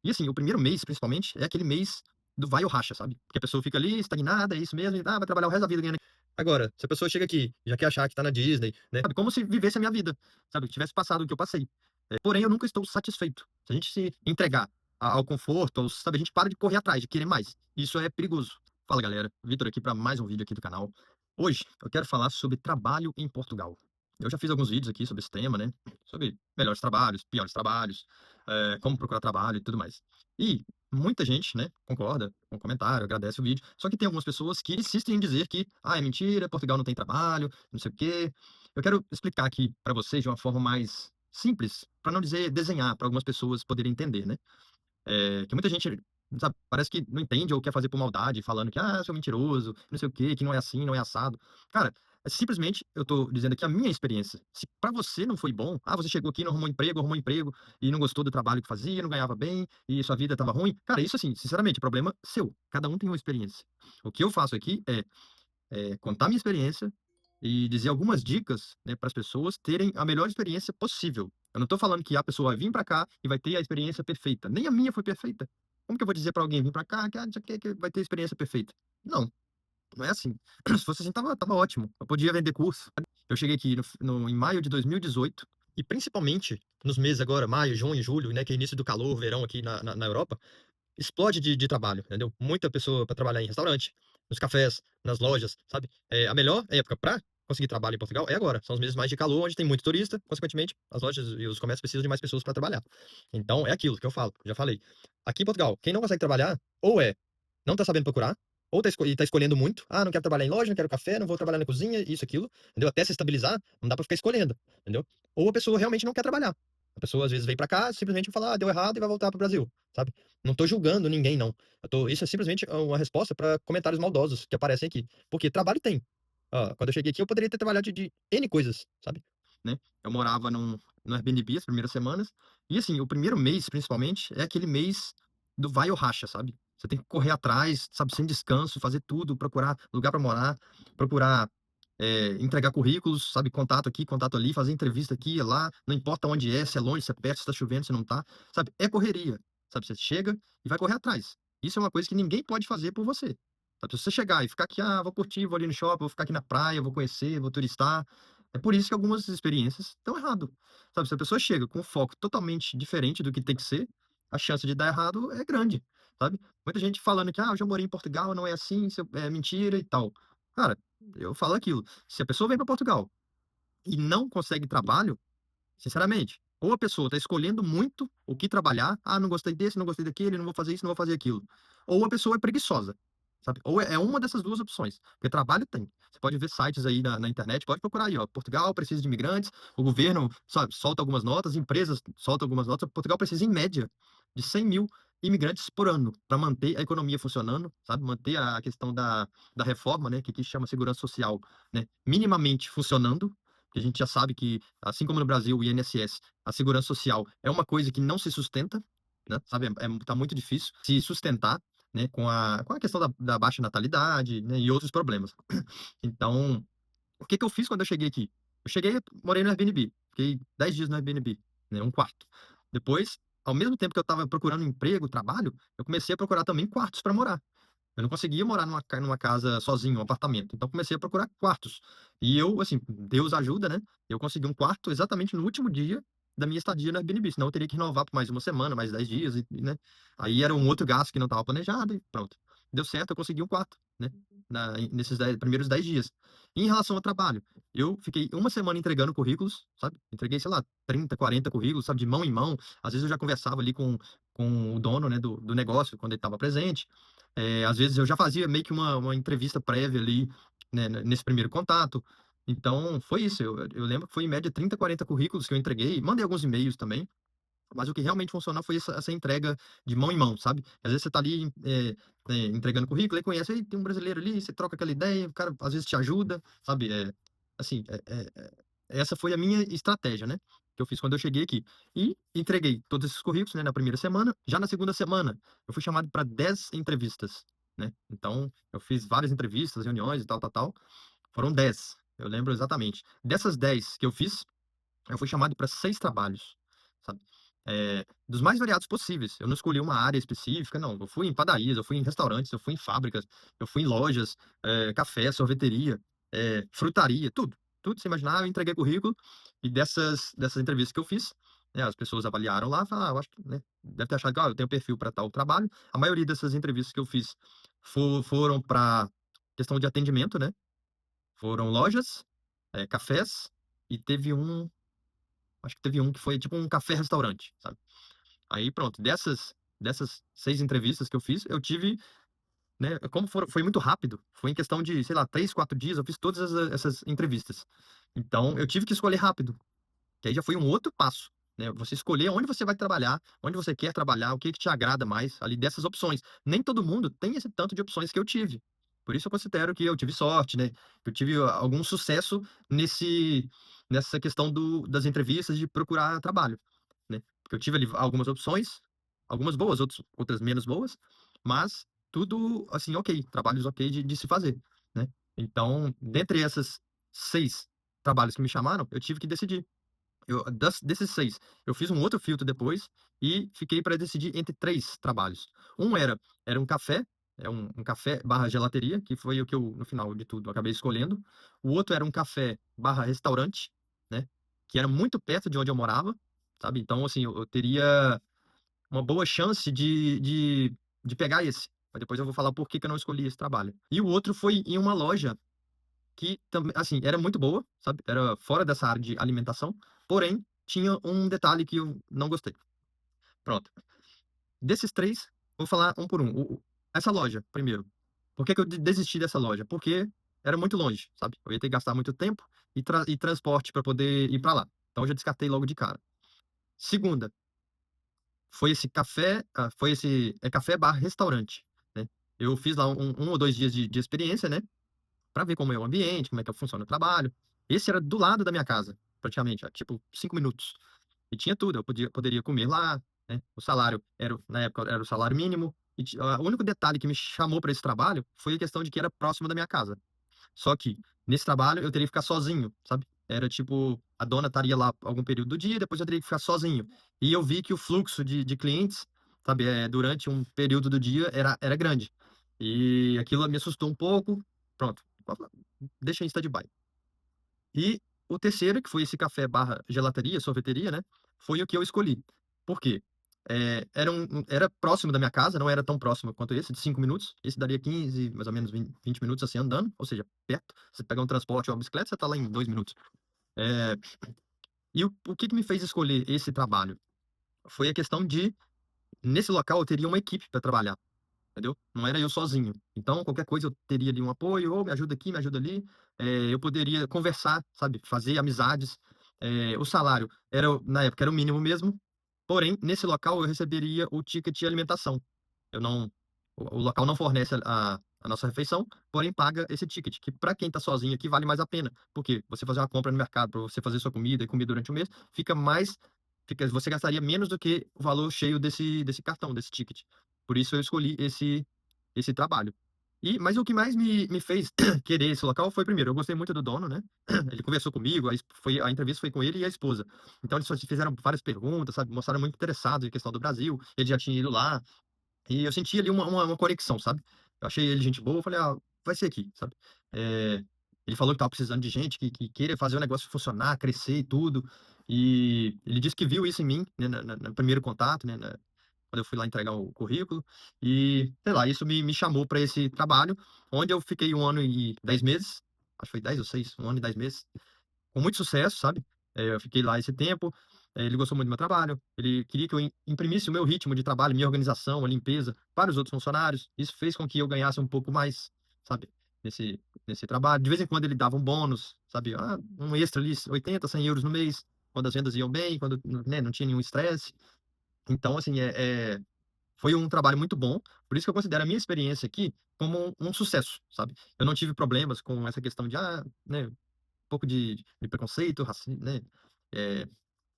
E assim, o primeiro mês, principalmente, é aquele mês do vai ou racha, sabe? Porque a pessoa fica ali estagnada, é isso mesmo, e vai trabalhar o resto da vida ganhando. Agora, se a pessoa chega aqui, já quer achar que tá na Disney, né? Sabe, como se vivesse a minha vida, sabe? Tivesse passado o que eu passei. Porém, eu nunca estou satisfeito. Se a gente se entregar ao conforto, sabe, a gente para de correr atrás, de querer mais. Isso é perigoso. Fala, galera. Vitor aqui para mais um vídeo aqui do canal. Hoje eu quero falar sobre trabalho em Portugal. Eu já fiz alguns vídeos aqui sobre esse tema, né? Sobre melhores trabalhos, piores trabalhos, como procurar trabalho e tudo mais. E muita gente, né, concorda com o comentário, agradece o vídeo. Só que tem algumas pessoas que insistem em dizer que, é mentira, Portugal não tem trabalho, não sei o quê. Eu quero explicar aqui para vocês de uma forma mais simples, para não dizer desenhar, para algumas pessoas poderem entender, né? Que muita gente, sabe, parece que não entende ou quer fazer por maldade, falando que, eu sou mentiroso, não sei o quê, que não é assim, não é assado. Cara, simplesmente eu tô dizendo aqui a minha experiência. Se pra você não foi bom, você chegou aqui, não arrumou emprego e não gostou do trabalho que fazia, não ganhava bem e sua vida tava ruim. Cara, isso assim, sinceramente, problema seu. Cada um tem uma experiência. O que eu faço aqui é contar minha experiência e dizer algumas dicas, né, para as pessoas terem a melhor experiência possível. Eu não estou falando que a pessoa vai vir para cá e vai ter a experiência perfeita. Nem a minha foi perfeita. Como que eu vou dizer para alguém vir para cá que, não sei o quê, que vai ter a experiência perfeita? Não, não é assim. Se fosse assim, tava ótimo. Eu podia vender curso. Eu cheguei aqui em maio de 2018 e principalmente nos meses agora, maio, junho, julho, né, que é início do calor, verão aqui na Europa, explode de trabalho, entendeu? Muita pessoa para trabalhar em restaurante, nos cafés, nas lojas, sabe? A melhor época para conseguir trabalho em Portugal é agora. São os meses mais de calor, onde tem muito turista, consequentemente, as lojas e os comércios precisam de mais pessoas para trabalhar. Então, é aquilo que eu falo, já falei. Aqui em Portugal, quem não consegue trabalhar, ou não tá sabendo procurar, ou tá escolhendo muito. Não quero trabalhar em loja, não quero café, não vou trabalhar na cozinha, isso, aquilo, entendeu? Até se estabilizar, não dá pra ficar escolhendo, entendeu? Ou a pessoa realmente não quer trabalhar. A pessoa às vezes vem pra cá, simplesmente fala, deu errado e vai voltar pro Brasil, sabe? Não tô julgando ninguém, não. Isso é simplesmente uma resposta para comentários maldosos que aparecem aqui. Porque trabalho tem. Quando eu cheguei aqui, eu poderia ter trabalhado de N coisas, sabe? Né? Eu morava no Airbnb as primeiras semanas. E assim, o primeiro mês, principalmente, é aquele mês do vai ou racha, sabe? Você tem que correr atrás, sabe, sem descanso, fazer tudo, procurar lugar para morar, procurar entregar currículos, sabe, contato aqui, contato ali, fazer entrevista aqui e lá, não importa onde é, se é longe, se é perto, se tá chovendo, se não tá, sabe? É correria, sabe? Você chega e vai correr atrás. Isso é uma coisa que ninguém pode fazer por você. Sabe? Se você chegar e ficar aqui, vou curtir, vou ali no shopping, vou ficar aqui na praia, vou conhecer, vou turistar, é por isso que algumas experiências estão errado, sabe? Se a pessoa chega com um foco totalmente diferente do que tem que ser, a chance de dar errado é grande, sabe? Muita gente falando que, eu já morei em Portugal, não é assim, é mentira e tal. Cara, eu falo aquilo. Se a pessoa vem para Portugal e não consegue trabalho, sinceramente, ou a pessoa está escolhendo muito o que trabalhar, não gostei desse, não gostei daquele, não vou fazer isso, não vou fazer aquilo. Ou a pessoa é preguiçosa, sabe? Ou é uma dessas duas opções. Porque trabalho tem. Você pode ver sites aí na internet, pode procurar aí, ó. Portugal precisa de imigrantes, o governo, sabe, solta algumas notas, empresas soltam algumas notas. Portugal precisa, em média, de 100 mil imigrantes por ano para manter a economia funcionando, sabe? Manter a questão da reforma, né? Que aqui chama segurança social, né? Minimamente funcionando. Que a gente já sabe que, assim como no Brasil, o INSS, a segurança social é uma coisa que não se sustenta, né? Sabe? Tá muito difícil se sustentar, né? Com a questão da baixa natalidade, né? E outros problemas. Então, o que que eu fiz quando eu cheguei aqui? Eu cheguei, morei no Airbnb, fiquei 10 dias no Airbnb, né? Um quarto. Depois, ao mesmo tempo que eu estava procurando emprego, trabalho, eu comecei a procurar também quartos para morar. Eu não conseguia morar numa casa sozinho, um apartamento. Então comecei a procurar quartos. E eu, assim, Deus ajuda, né? Eu consegui um quarto exatamente no último dia da minha estadia no Airbnb. Senão eu teria que renovar por mais uma semana, mais 10 dias, né? Aí era um outro gasto que não estava planejado e pronto. Deu certo, eu consegui um quarto, né? Nesses primeiros 10 dias. E em relação ao trabalho, eu fiquei uma semana entregando currículos, sabe? Entreguei, sei lá, 30, 40 currículos, sabe? De mão em mão. Às vezes eu já conversava ali com o dono, né, do negócio, quando ele estava presente. Às vezes eu já fazia meio que uma entrevista prévia ali, né, nesse primeiro contato. Então, foi isso. Eu lembro que foi em média 30, 40 currículos que eu entreguei. Mandei alguns e-mails também. Mas o que realmente funcionou foi essa entrega de mão em mão, sabe? Às vezes você tá ali entregando currículo, aí conhece, aí tem um brasileiro ali, você troca aquela ideia, o cara às vezes te ajuda, sabe? Assim, essa foi a minha estratégia, né? Que eu fiz quando eu cheguei aqui. E entreguei todos esses currículos, né, na primeira semana. Já na segunda semana, eu fui chamado para 10 entrevistas, né? Então, eu fiz várias entrevistas, reuniões e tal, tal, tal. Foram 10, eu lembro exatamente. Dessas 10 que eu fiz, eu fui chamado para 6 trabalhos, sabe? dos mais variados possíveis. Eu não escolhi uma área específica, não. Eu fui em padarias, eu fui em restaurantes, eu fui em fábricas, eu fui em lojas, café, sorveteria, frutaria, tudo. Tudo que você imaginar, eu entreguei currículo. E dessas entrevistas que eu fiz, né, as pessoas avaliaram lá, falaram, eu acho que, né, deve ter achado que eu tenho perfil para tal trabalho. A maioria dessas entrevistas que eu fiz foram para questão de atendimento, né? Foram lojas, cafés, e acho que teve um que foi tipo um café-restaurante, sabe? Aí pronto, dessas 6 entrevistas que eu fiz, eu tive, né, foi muito rápido, foi em questão de, sei lá, 3, 4 dias, eu fiz todas essas entrevistas. Então, eu tive que escolher rápido, que aí já foi um outro passo, né? Você escolher onde você vai trabalhar, onde você quer trabalhar, o que que te agrada mais ali dessas opções. Nem todo mundo tem esse tanto de opções que eu tive. Por isso eu considero que eu tive sorte, né? Que eu tive algum sucesso nesse nessa questão das entrevistas de procurar trabalho, né? Porque eu tive ali algumas opções, algumas boas, outras menos boas, mas tudo assim, ok, trabalhos ok de se fazer, né? Então, dentre essas 6 trabalhos que me chamaram, eu tive que decidir. Desses 6, eu fiz um outro filtro depois e fiquei para decidir entre 3 trabalhos. Um era um café, um café barra gelateria, que foi o que eu, no final de tudo, acabei escolhendo. O outro era um café barra restaurante, né? Que era muito perto de onde eu morava, sabe? Então, assim, eu teria uma boa chance de pegar esse. Mas depois eu vou falar por que que eu não escolhi esse trabalho. E o outro foi em uma loja que também, assim, era muito boa, sabe? Era fora dessa área de alimentação, porém, tinha um detalhe que eu não gostei. Pronto. Desses 3, vou falar um por um. Essa loja, primeiro. Por que que eu desisti dessa loja? Porque era muito longe, sabe? Eu ia ter que gastar muito tempo e transporte para poder ir para lá. Então, eu já descartei logo de cara. Segunda, foi esse café, foi esse café bar restaurante, né? Eu fiz lá um ou 2 dias de experiência, né? Para ver como é o ambiente, como é que funciona o trabalho. Esse era do lado da minha casa, praticamente, tipo 5 minutos. E tinha tudo, eu poderia comer lá, né? O salário na época era o salário mínimo. O único detalhe que me chamou para esse trabalho foi a questão de que era próximo da minha casa. Só que nesse trabalho eu teria que ficar sozinho, sabe? Era tipo, a dona estaria lá algum período do dia, depois eu teria que ficar sozinho. E eu vi que o fluxo de clientes, sabe, durante um período do dia era grande. E aquilo me assustou um pouco. Pronto, deixa em stand-by. E o terceiro, que foi esse café barra gelateria, sorveteria, né? Foi o que eu escolhi. Por quê? Era próximo da minha casa, não era tão próximo quanto esse, de 5 minutos. Esse daria 15, mais ou menos 20 minutos assim andando, ou seja, perto. Você pegar um transporte ou uma bicicleta, você tá lá em 2 minutos. É, e o que que me fez escolher esse trabalho? Foi a questão de, nesse local, eu teria uma equipe para trabalhar, entendeu? Não era eu sozinho. Então, qualquer coisa eu teria ali um apoio, ou me ajuda aqui, me ajuda ali. Eu poderia conversar, sabe? Fazer amizades. O salário na época era o mínimo mesmo, porém, nesse local eu receberia o ticket de alimentação. Eu não, o local não fornece a nossa refeição, porém paga esse ticket, que para quem tá sozinho aqui vale mais a pena, porque você fazer uma compra no mercado, para você fazer sua comida e comer durante o mês, você gastaria menos do que o valor cheio desse cartão, desse ticket. Por isso eu escolhi esse trabalho. Mas o que mais me fez querer esse local foi, primeiro, eu gostei muito do dono, né? Ele conversou comigo, a entrevista foi com ele e a esposa. Então eles só fizeram várias perguntas, sabe? Mostraram muito interessados em questão do Brasil. Ele já tinha ido lá. E eu senti ali uma conexão, sabe? Eu achei ele gente boa, eu falei, vai ser aqui, sabe? É, ele falou que tava precisando de gente que queira fazer o negócio funcionar, crescer e tudo. E ele disse que viu isso em mim, né, no primeiro contato, né, quando eu fui lá entregar o currículo. E, sei lá, isso me chamou para esse trabalho, onde eu fiquei 1 ano e 10 meses, acho que foi 10 ou 6, 1 ano e 10 meses, com muito sucesso, sabe? Eu fiquei lá esse tempo. Ele gostou muito do meu trabalho. Ele queria que eu imprimisse o meu ritmo de trabalho, minha organização, a limpeza para os outros funcionários. Isso fez com que eu ganhasse um pouco mais, sabe? Nesse trabalho. De vez em quando ele dava um bônus, sabe? Um extra ali, 80, 100 euros no mês, quando as vendas iam bem, quando, né, não tinha nenhum estresse. Então, assim, foi um trabalho muito bom. Por isso que eu considero a minha experiência aqui como um sucesso, sabe? Eu não tive problemas com essa questão de, né, um pouco de preconceito, racismo, né? É,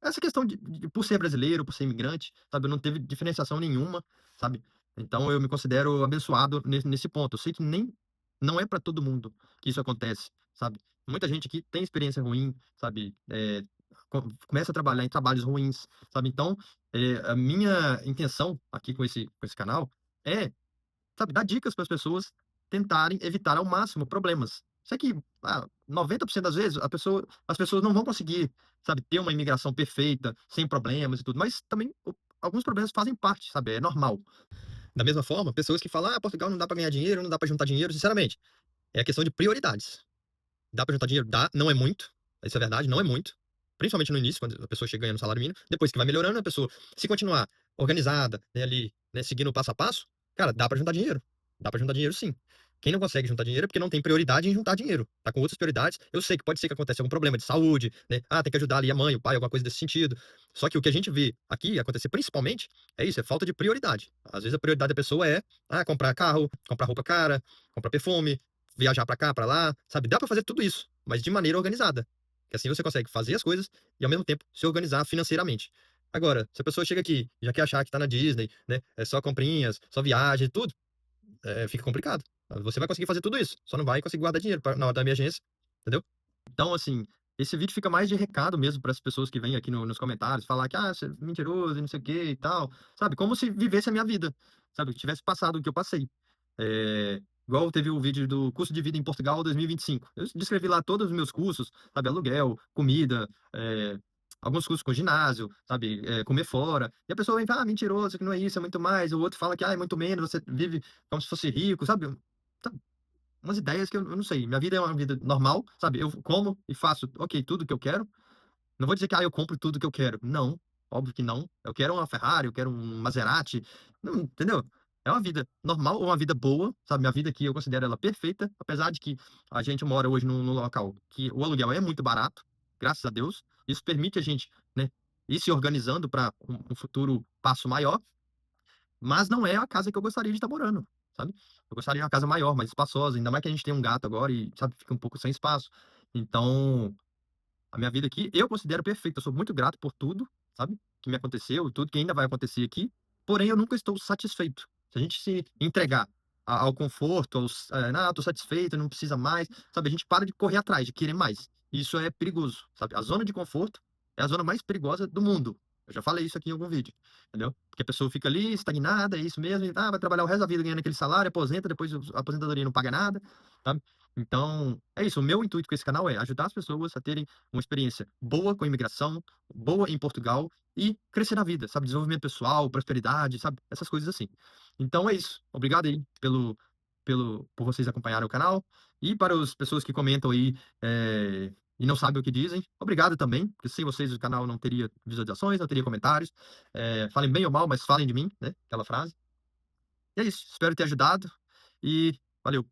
essa questão por ser brasileiro, por ser imigrante, sabe? Não teve diferenciação nenhuma, sabe? Então eu me considero abençoado nesse ponto. Eu sei que não é para todo mundo que isso acontece, sabe? Muita gente aqui tem experiência ruim, sabe? começa a trabalhar em trabalhos ruins, sabe. Então, a minha intenção aqui com esse canal é, sabe, dar dicas para as pessoas tentarem evitar ao máximo problemas. Sei que, 90% das vezes as pessoas não vão conseguir, sabe, ter uma imigração perfeita, sem problemas e tudo, mas também alguns problemas fazem parte, sabe, é normal. Da mesma forma, pessoas que falam: Portugal não dá para ganhar dinheiro, não dá para juntar dinheiro", sinceramente, é questão de prioridades. Dá pra juntar dinheiro? Dá, não é muito, isso é verdade, não é muito, principalmente no início, quando a pessoa chega ganhando salário mínimo, depois que vai melhorando, a pessoa, se continuar organizada, né, ali, né, seguindo o passo a passo, cara, dá pra juntar dinheiro. Dá pra juntar dinheiro sim. Quem não consegue juntar dinheiro é porque não tem prioridade em juntar dinheiro, tá com outras prioridades. Eu sei que pode ser que aconteça algum problema de saúde, né, tem que ajudar ali a mãe, o pai, alguma coisa desse sentido. Só que o que a gente vê aqui acontecer principalmente é isso, é falta de prioridade. Às vezes a prioridade da pessoa é, comprar carro, comprar roupa cara, comprar perfume, viajar pra cá, pra lá, sabe? Dá pra fazer tudo isso, mas de maneira organizada. Que assim você consegue fazer as coisas e ao mesmo tempo se organizar financeiramente. Agora, se a pessoa chega aqui e já quer achar que tá na Disney, né? É só comprinhas, só viagem, tudo, fica complicado. Você vai conseguir fazer tudo isso, só não vai conseguir guardar dinheiro na hora da emergência, entendeu? Então, assim, esse vídeo fica mais de recado mesmo para as pessoas que vêm aqui nos comentários falar que, você é mentiroso e não sei o que e tal, sabe? Como se vivesse a minha vida, sabe? Que tivesse passado o que eu passei. Igual teve o vídeo do curso de vida em Portugal 2025. Eu descrevi lá todos os meus cursos, sabe? Aluguel, comida, alguns cursos com ginásio, sabe? Comer fora. E a pessoa vem, mentiroso, que não é isso, é muito mais. O outro fala que, é muito menos, você vive como se fosse rico, sabe? Umas ideias que eu não sei. Minha vida é uma vida normal, sabe? Eu como e faço, ok, tudo que eu quero. Não vou dizer que, eu compro tudo que eu quero. Não, óbvio que não. Eu quero uma Ferrari, eu quero um Maserati. Não, entendeu? É uma vida normal ou uma vida boa, sabe? Minha vida aqui eu considero ela perfeita, apesar de que a gente mora hoje num local que o aluguel é muito barato, graças a Deus. Isso permite a gente, né, ir se organizando para um futuro passo maior. Mas não é a casa que eu gostaria de estar morando, sabe. Eu gostaria de uma casa maior, mais espaçosa, ainda mais que a gente tem um gato agora e, sabe, fica um pouco sem espaço. Então, a minha vida aqui, eu considero perfeita, eu sou muito grato por tudo, sabe, que me aconteceu, tudo que ainda vai acontecer aqui, porém eu nunca estou satisfeito. Se a gente se entregar ao conforto, "Não, estou satisfeito, não precisa mais", sabe, a gente para de correr atrás, de querer mais. Isso é perigoso, sabe. A zona de conforto é a zona mais perigosa do mundo. Eu já falei isso aqui em algum vídeo, entendeu. Porque a pessoa fica ali estagnada, é isso mesmo, e, vai trabalhar o resto da vida ganhando aquele salário, aposenta, depois a aposentadoria não paga nada, sabe. Então, é isso, o meu intuito com esse canal é ajudar as pessoas a terem uma experiência boa com a imigração, boa em Portugal e crescer na vida, sabe? Desenvolvimento pessoal, prosperidade, sabe? Essas coisas assim. Então é isso. Obrigado aí por vocês acompanharem o canal. E para as pessoas que comentam aí e não sabem o que dizem, obrigado também, porque sem vocês o canal não teria visualizações, não teria comentários. Falem bem ou mal, mas falem de mim, né? Aquela frase. E é isso. Espero ter ajudado e valeu.